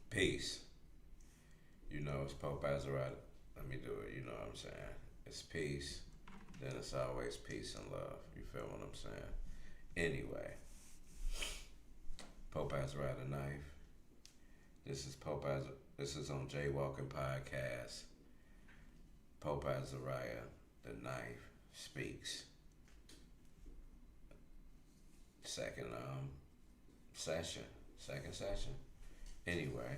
Peace. You know, it's Pope Azariyah. Let me do it. You know what I'm saying? It's peace. Then it's always peace and love. You feel what I'm saying? Anyway, Pope Azariyah the Knife. This is Pope Azar. This is on Jaywalking Podcast. Pope Azariah the Knife speaks. Second session. Second session. Anyway,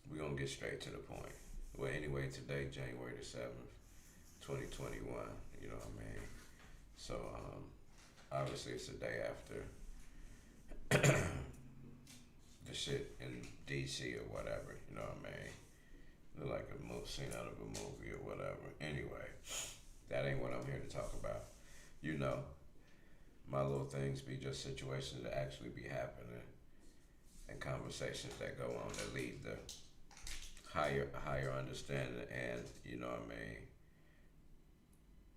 we're gonna get straight to the point. Well, anyway, today, January the 7th, 2021, you know what I mean? So, obviously, it's the day after the shit in DC or whatever, you know what I mean? Look like a scene out of a movie or whatever. Anyway, that ain't what I'm here to talk about. You know, my little things be just situations that actually be happening and conversations that go on that lead to higher understanding, and you know what I mean,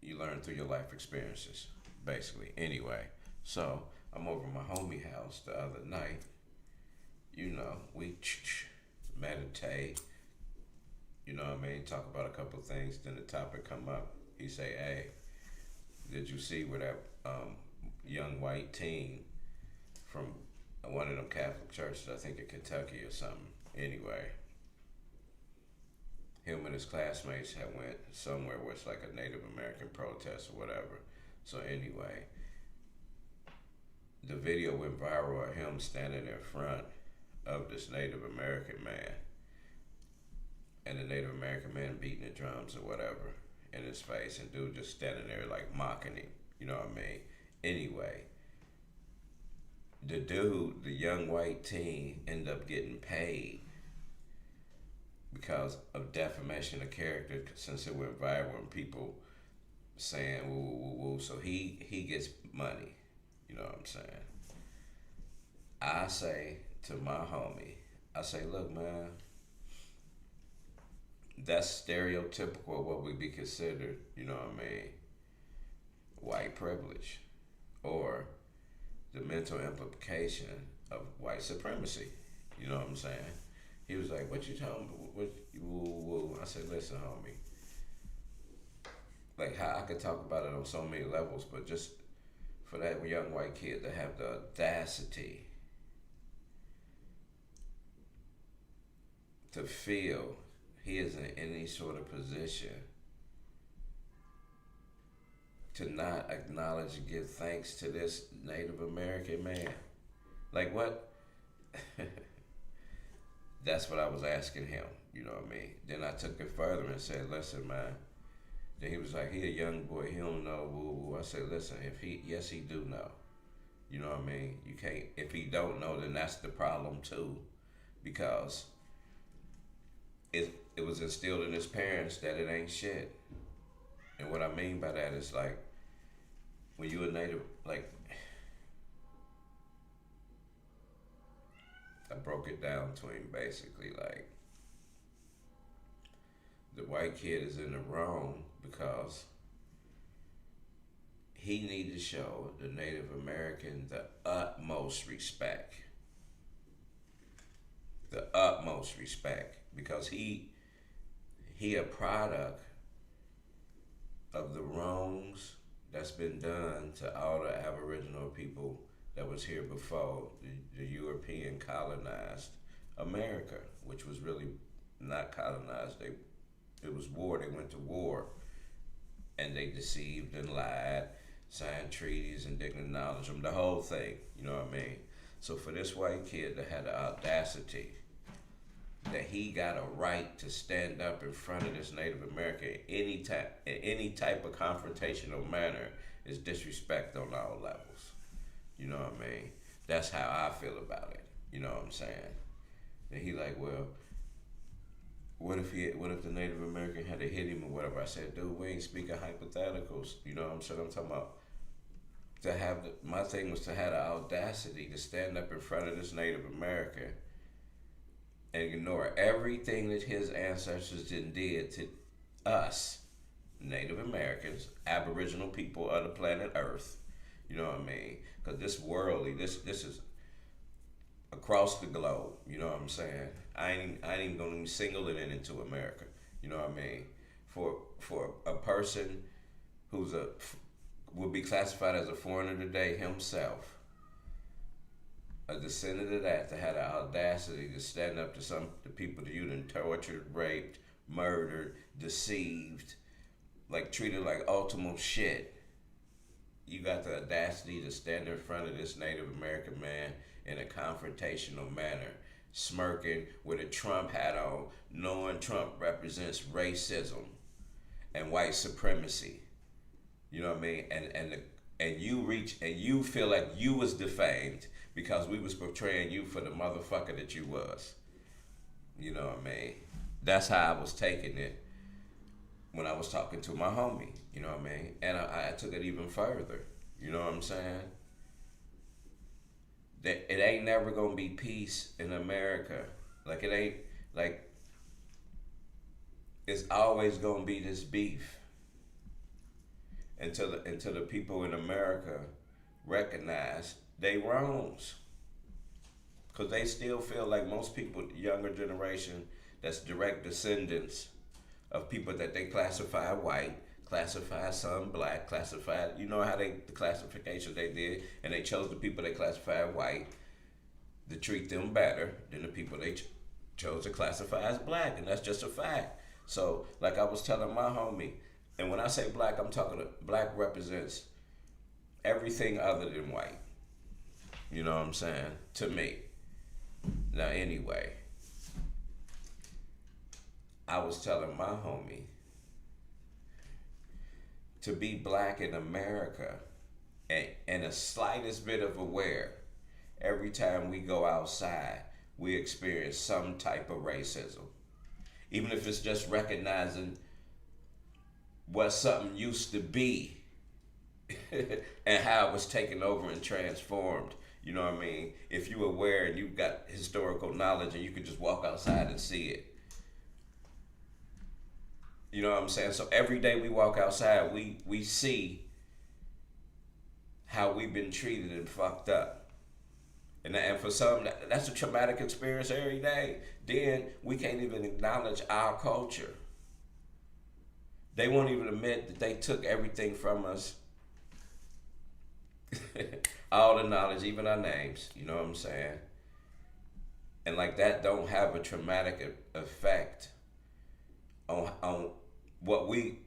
you learn through your life experiences basically. Anyway, so I'm over at my homie house the other night. You know, we meditate, you know what I mean, talk about a couple of things, then the topic come up. He say, hey, did you see where that young white teen from one of them Catholic churches, I think in Kentucky or something. Anyway, him and his classmates had went somewhere where it's like a Native American protest or whatever. So anyway, the video went viral of him standing in front of this Native American man, and the Native American man beating the drums or whatever in his face, and dude just standing there like mocking him. You know what I mean? Anyway, the dude, the young white teen, ended up getting paid because of defamation of character, since it went viral and people saying woo woo woo woo. So he gets money. You know what I'm saying? I say to my homie, I say, look, man, that's stereotypical of what would be considered, you know what I mean, white privilege, or the mental implication of white supremacy. You know what I'm saying? He was like, "What you talking about? What woo woo?" I said, "Listen, homie. Like how I could talk about it on so many levels, but just for that young white kid to have the audacity to feel he is in any sort of position to not acknowledge and give thanks to this Native American man. Like what?" That's what I was asking him, you know what I mean? Then I took it further and said, listen, man. Then he was like, he a young boy, he don't know, woo woo. I said, listen, yes, he do know. You know what I mean? You can't, if he don't know, then that's the problem too. Because it was instilled in his parents that it ain't shit. And what I mean by that is like, when you a native, like, I broke it down to him basically like, the white kid is in the wrong because he needed to show the Native American the utmost respect. The utmost respect. Because he a product of the wrongs that's been done to all the Aboriginal people that was here before the European colonized America, which was really not colonized. It was war. They went to war, and they deceived and lied, signed treaties and didn't acknowledge them. The whole thing, you know what I mean? So for this white kid to have the audacity that he got a right to stand up in front of this Native American in any type of confrontational manner is disrespect on all levels. You know what I mean? That's how I feel about it. You know what I'm saying? And he like, well, what if the Native American had to hit him or whatever? I said, dude, we ain't speaking hypotheticals. You know what I'm saying? I'm talking about my thing was to have the audacity to stand up in front of this Native American and ignore everything that his ancestors did to us, Native Americans, Aboriginal people of the planet Earth. You know what I mean? Because this worldly, this is across the globe. You know what I'm saying? I ain't even gonna single it into America. You know what I mean? For a person who's a would be classified as a foreigner today himself, a descendant of that, to have the audacity to stand up to the people that you done tortured, raped, murdered, deceived, like treated like ultimate shit. You got the audacity to stand in front of this Native American man in a confrontational manner, smirking with a Trump hat on, knowing Trump represents racism and white supremacy. You know what I mean? And you feel like you was defamed because we was portraying you for the motherfucker that you was. You know what I mean? That's how I was taking it when I was talking to my homie. You know what I mean? And I took it even further. You know what I'm saying? That it ain't never gonna be peace in America. Like it ain't like it's always gonna be this beef until the people in America recognize they wrongs. Cause they still feel like most people, the younger generation, that's direct descendants of people that they classify white, classify some black, classify, you know how the classification they did, and they chose the people they classified white to treat them better than the people they chose to classify as black, and that's just a fact. So, like I was telling my homie, and when I say black, I'm talking black represents everything other than white. You know what I'm saying? To me. Now, anyway, I was telling my homie to be black in America and the slightest bit of aware, every time we go outside, we experience some type of racism. Even if it's just recognizing what something used to be and how it was taken over and transformed. You know what I mean? If you're aware and you've got historical knowledge and you could just walk outside and see it. You know what I'm saying? So every day we walk outside, we see how we've been treated and fucked up. And for some, that's a traumatic experience every day. Then we can't even acknowledge our culture. They won't even admit that they took everything from us. All the knowledge, even our names, you know what I'm saying? And like that don't have a traumatic effect on what we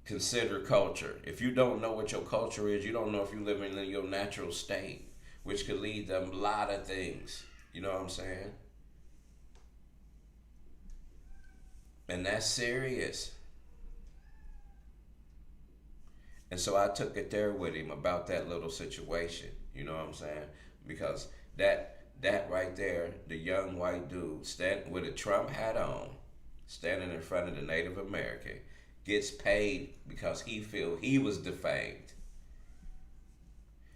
consider culture. If you don't know what your culture is, you don't know if you're living in your natural state, which could lead to a lot of things. You know what I'm saying? And that's serious. And so I took it there with him about that little situation. You know what I'm saying? Because that right there, the young white dude standing with a Trump hat on, standing in front of the Native American, gets paid because he feel he was defamed.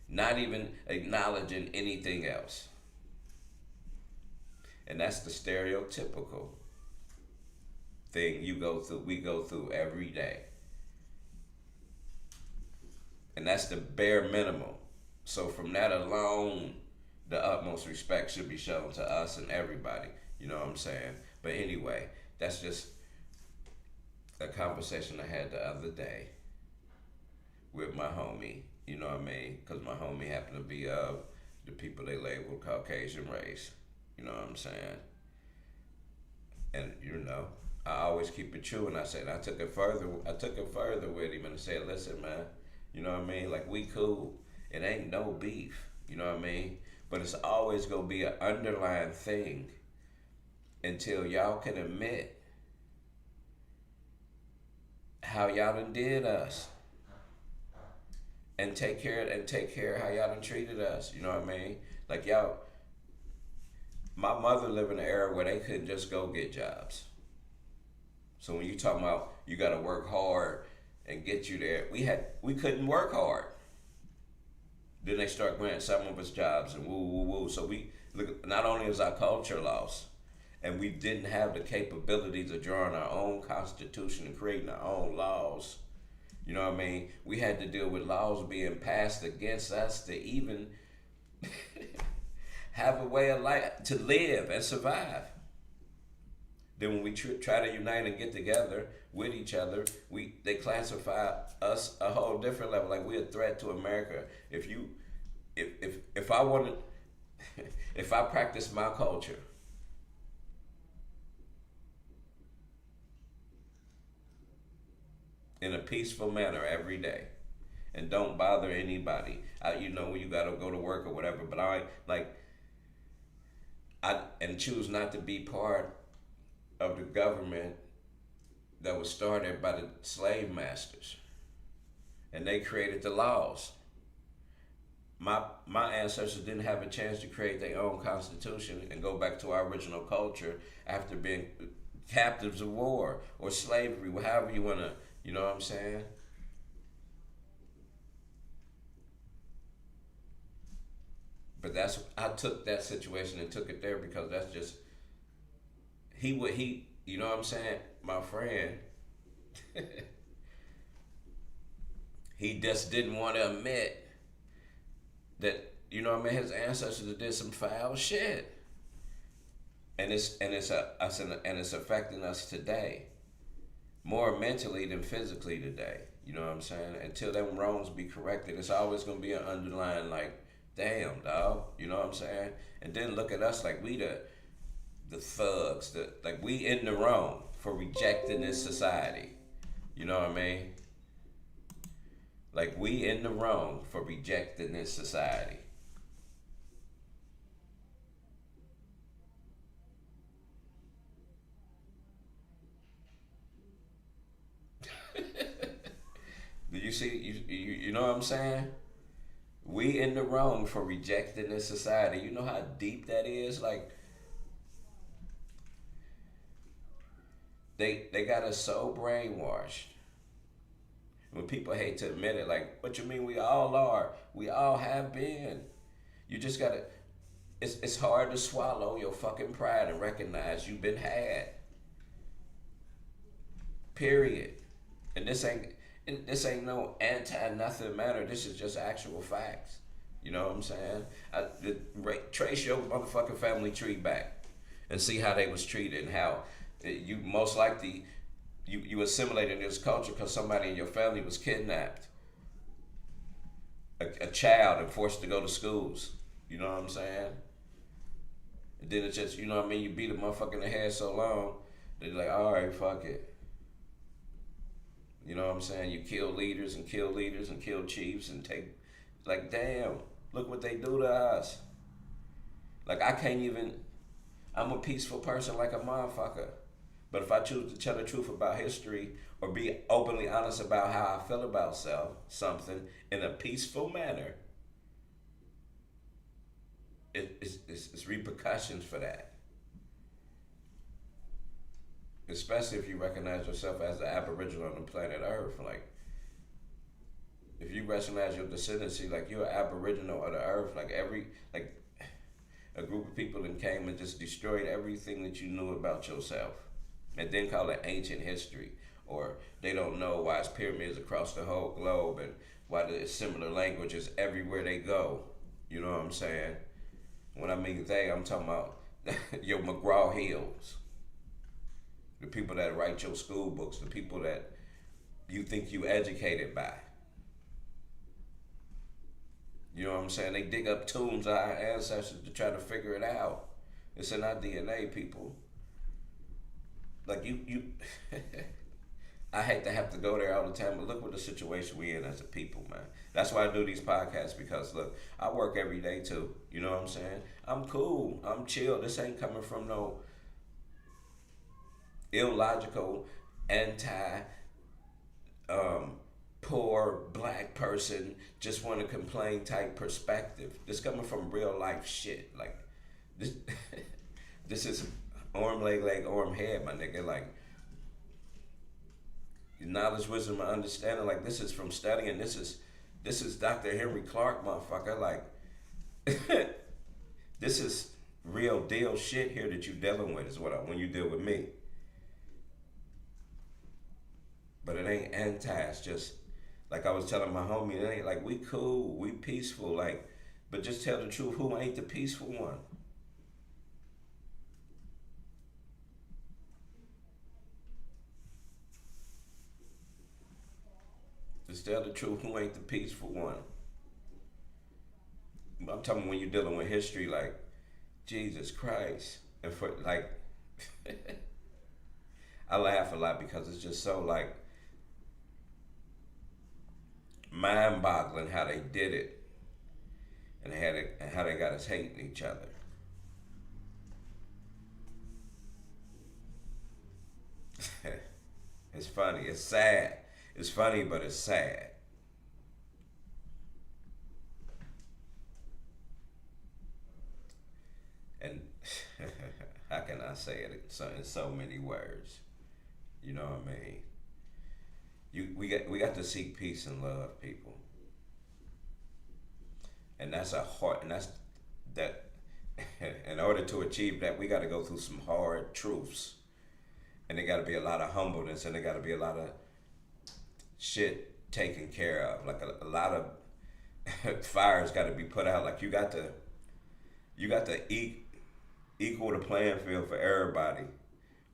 Not even acknowledging anything else. And that's the stereotypical thing we go through every day. And that's the bare minimum. So from that alone, the utmost respect should be shown to us and everybody. You know what I'm saying? But anyway, that's just a conversation I had the other day with my homie. You know what I mean? Because my homie happened to be of the people they label Caucasian race. You know what I'm saying? And you know, I always keep it true. And I said I took it further with him and I said, listen, man. You know what I mean? Like, we cool. It ain't no beef. You know what I mean? But it's always going to be an underlying thing until y'all can admit how y'all done did us. And take care of how y'all done treated us. You know what I mean? Like, y'all, my mother lived in an era where they couldn't just go get jobs. So when you talking about you got to work hard and get you there, we couldn't work hard. Then they start granting some of us jobs and woo. So we look, not only is our culture lost, and we didn't have the capabilities of drawing our own constitution and creating our own laws. You know what I mean? We had to deal with laws being passed against us to even have a way of life to live and survive. Then when we try to unite and get together with each other, they classify us a whole different level. Like we're a threat to America. If I wanted, if I practice my culture in a peaceful manner every day, and don't bother anybody, when you gotta go to work or whatever. But I and choose not to be part of the government that was started by the slave masters, and they created the laws. My ancestors didn't have a chance to create their own constitution and go back to our original culture after being captives of war or slavery, however you wanna, you know what I'm saying? But I took that situation and took it there because that's just you know what I'm saying, my friend. He just didn't want to admit that, you know what I mean, his ancestors did some foul shit, and it's affecting us today more mentally than physically today. You know what I'm saying? Until them wrongs be corrected, it's always gonna be an underlying like, damn dog. You know what I'm saying? And then look at us like we the thugs, like we in the wrong for rejecting this society. You know what I mean? Like we in the wrong for rejecting this society. Do you see? You know what I'm saying? We in the wrong for rejecting this society. You know how deep that is? Like they got us so brainwashed. When people hate to admit it, like, what you mean we all are? We all have been. You just gotta it's hard to swallow your fucking pride and recognize you've been had. Period. And this ain't no anti nothing matter. This is just actual facts. You know what I'm saying? Trace your motherfucking family tree back and see how they was treated and how you most likely you assimilated in this culture because somebody in your family was kidnapped, a child, and forced to go to schools. You know what I'm saying? And then it's just, you know what I mean, you beat a motherfucker in the head so long, they're like, all right, fuck it. You know what I'm saying? You kill leaders and kill leaders and kill chiefs and take, like, damn, look what they do to us. Like, I can't even, I'm a peaceful person like a motherfucker. But if I choose to tell the truth about history or be openly honest about how I feel about something in a peaceful manner, it's repercussions for that. Especially if you recognize yourself as an Aboriginal on the planet Earth. Like, if you recognize your descendancy, like you're an Aboriginal of the Earth, like a group of people that came and just destroyed everything that you knew about yourself. And then call it ancient history. Or they don't know why it's pyramids across the whole globe and why there's similar languages everywhere they go. You know what I'm saying? When I mean they, I'm talking about your McGraw-Hills. The people that write your school books, the people that you think you educated by. You know what I'm saying? They dig up tombs of our ancestors to try to figure it out. It's in our DNA, people. Like you I hate to have to go there all the time, but look what the situation we in as a people, man. That's why I do these podcasts, because look, I work every day too. You know what I'm saying? I'm cool. I'm chill. This ain't coming from no illogical, anti poor black person just want to complain type perspective. This coming from real life shit. Like this this is arm, leg, arm, head, my nigga. Like, knowledge, wisdom, and understanding. Like, this is from studying. This is Dr. Henry Clark, motherfucker. Like, this is real deal shit here that you dealing with. Is when you deal with me. But it ain't anti. It's just like I was telling my homie. It ain't like we cool, we peaceful. Like, But just tell the truth. Who ain't the peaceful one? Just tell the truth. Who ain't the peaceful one? I'm talking when you're dealing with history, like Jesus Christ, and for like, I laugh a lot because it's just so like mind-boggling how they did it and how they got us hating each other. It's funny. It's sad. It's funny, but it's sad. And how can I say it in so many words? You know what I mean? We got to seek peace and love, people, and that's a hard and that's that. In order to achieve that, we got to go through some hard truths, and there got to be a lot of humbleness, and there got to be a lot of shit taken care of. Like a lot of fires got to be put out. Like you got to equal the playing field for everybody,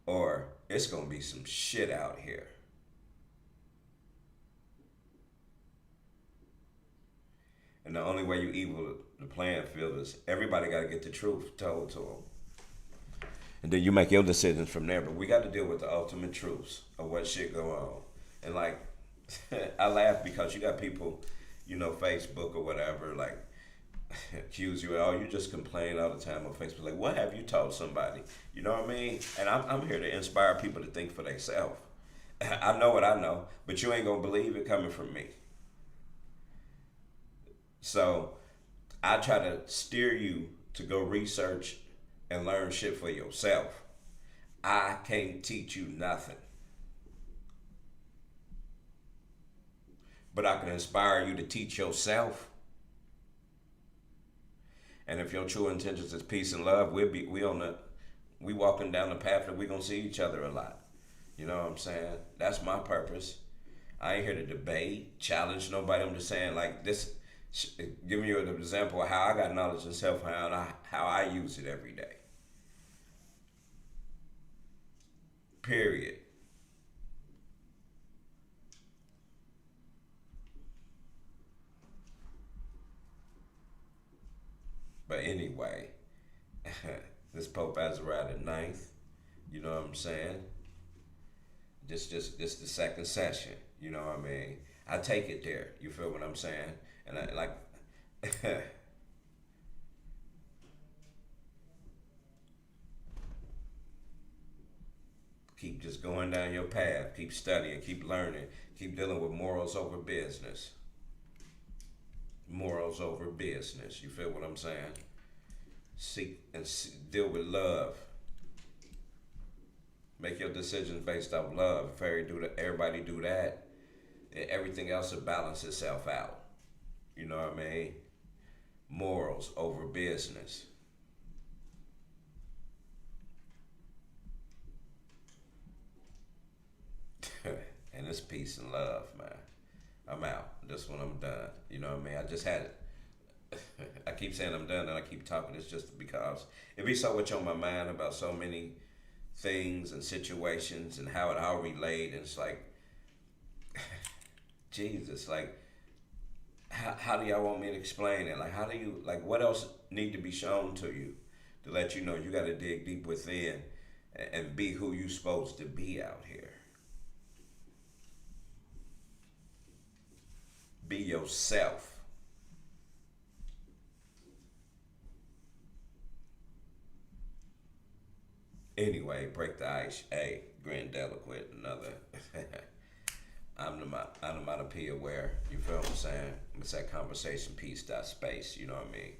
or it's gonna be some shit out here. And the only way you equal the playing field is everybody got to get the truth told to them, and then you make your decisions from there. But we got to deal with the ultimate truths of what shit go on. And like, I laugh because you got people, Facebook or whatever, like accuse you. Oh, you just complain all the time on Facebook. Like, what have you told somebody? You know what I mean? And I'm here to inspire people to think for themselves. I know what I know, but you ain't gonna believe it coming from me. So I try to steer you to go research and learn shit for yourself. I can't teach you nothing, but I can inspire you to teach yourself. And if your true intentions is peace and love, we walking down the path that we gonna see each other a lot. You know what I'm saying? That's my purpose. I ain't here to debate, challenge nobody. I'm just saying like this, giving you an example of how I got knowledge and self, how I use it every day. Period. But anyway, this Pope Azariyah the ninth. You know what I'm saying? Just the second session. You know what I mean? I take it there. You feel what I'm saying? And I like keep just going down your path. Keep studying. Keep learning. Keep dealing with morals over business. Morals over business. You feel what I'm saying? Seek and deal with love. Make your decisions based off love. If everybody do that, then everything else will balance itself out. You know what I mean? Morals over business. And it's peace and love, man. I'm out. This one I'm done. You know what I mean? I just had it. I keep saying I'm done and I keep talking. It's just because it be so much on my mind about so many things and situations and how it all relate. And it's like, Jesus, like, how do y'all want me to explain it? Like, how do you, like, what else need to be shown to you to let you know you got to dig deep within and be who you supposed to be out here? Be yourself. Anyway, break the ice. Hey, grandiloquent, another. Onomatopoeia aware. You feel what I'm saying? It's that conversation piece, that space. You know what I mean?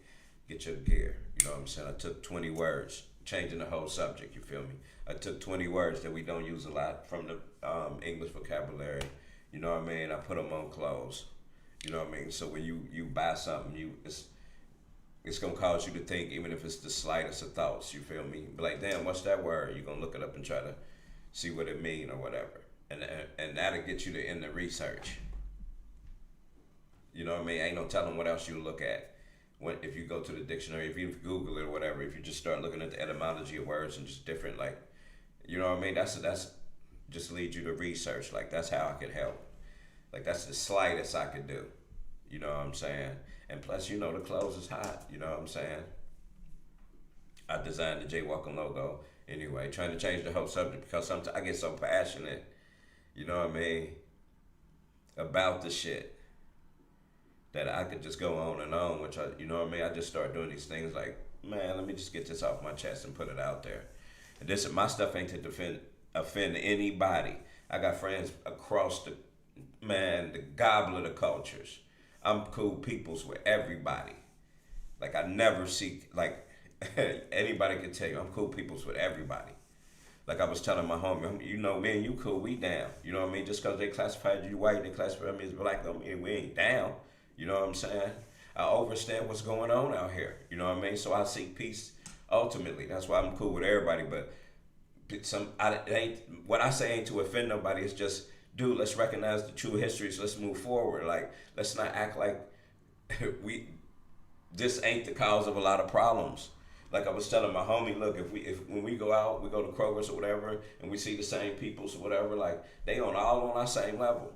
Get your gear. You know what I'm saying? I took 20 words, changing the whole subject. You feel me? I took 20 words that we don't use a lot from the English vocabulary. You know what I mean? I put them on clothes. You know what I mean? So when you buy something, it's gonna cause you to think, even if it's the slightest of thoughts. You feel me? Be like, damn, what's that word? You're gonna look it up and try to see what it mean or whatever, and that'll get you to in the research. You know what I mean? Ain't no telling what else you look at if you go to the dictionary, if you Google it or whatever, if you just start looking at the etymology of words and just different, like, you know what I mean? That's just lead you to research. Like, that's how I could help. Like, that's the slightest I could do. You know what I'm saying? And plus, you know, the clothes is hot. You know what I'm saying? I designed the Jaywalking logo anyway, trying to change the whole subject because sometimes I get so passionate, you know what I mean, about the shit that I could just go on and on, which you know what I mean? I just start doing these things like, man, let me just get this off my chest and put it out there. And this, my stuff ain't to offend anybody. I got friends across the goblet of cultures. I'm cool peoples with everybody. Like, I never seek, like, anybody can tell you, I'm cool peoples with everybody. Like I was telling my homie, you know, me and you cool, we down. You know what I mean? Just because they classified you white, they classified me as black, don't mean we ain't down. You know what I'm saying? I understand what's going on out here. You know what I mean? So I seek peace ultimately. That's why I'm cool with everybody. But what I say ain't to offend nobody. It's just, dude, let's recognize the true histories. Let's move forward. Like, let's not act like this ain't the cause of a lot of problems. Like I was telling my homie, look, if when we go out, we go to Kroger's or whatever, and we see the same peoples or whatever, like they all on our same level.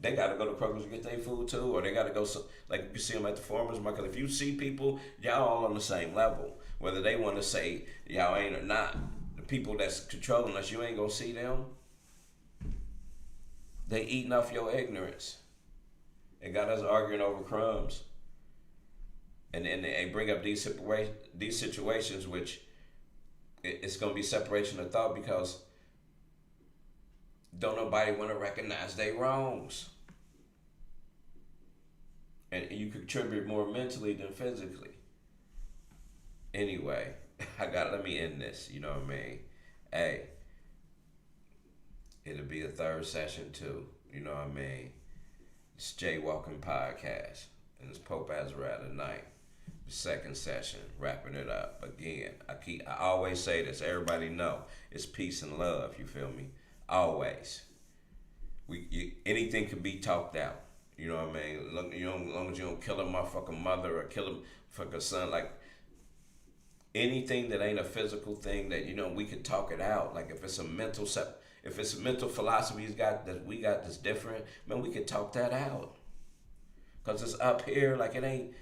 They got to go to Kroger's to get their food too, or they got to go, like you see them at the farmers market. If you see people, y'all all on the same level. Whether they want to say y'all ain't or not, the people that's controlling us, you ain't gonna see them. They eating off your ignorance. They got us arguing over crumbs. And then they bring up these situations, which it's going to be separation of thought because don't nobody want to recognize their wrongs. And you contribute more mentally than physically. Anyway, let me end this, you know what I mean? Hey, it'll be a third session too, you know what I mean? It's Jaywalking Podcast, and it's Pope Azariyah tonight. Second session, wrapping it up again. I always say this, everybody know it's peace and love, you feel me? Always. Anything can be talked out, you know what I mean? As long as you don't kill a motherfucking mother or kill a motherfucking son, like anything that ain't a physical thing that, you know, we can talk it out. Like if it's a mental philosophy we got that's different, man, we can talk that out. Cause it's up here, like it ain't.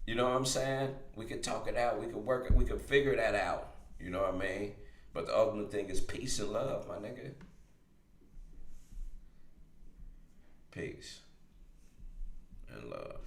You know what I'm saying? We could talk it out. We could work it. We could figure that out. You know what I mean? But the ultimate thing is peace and love, my nigga. Peace and love.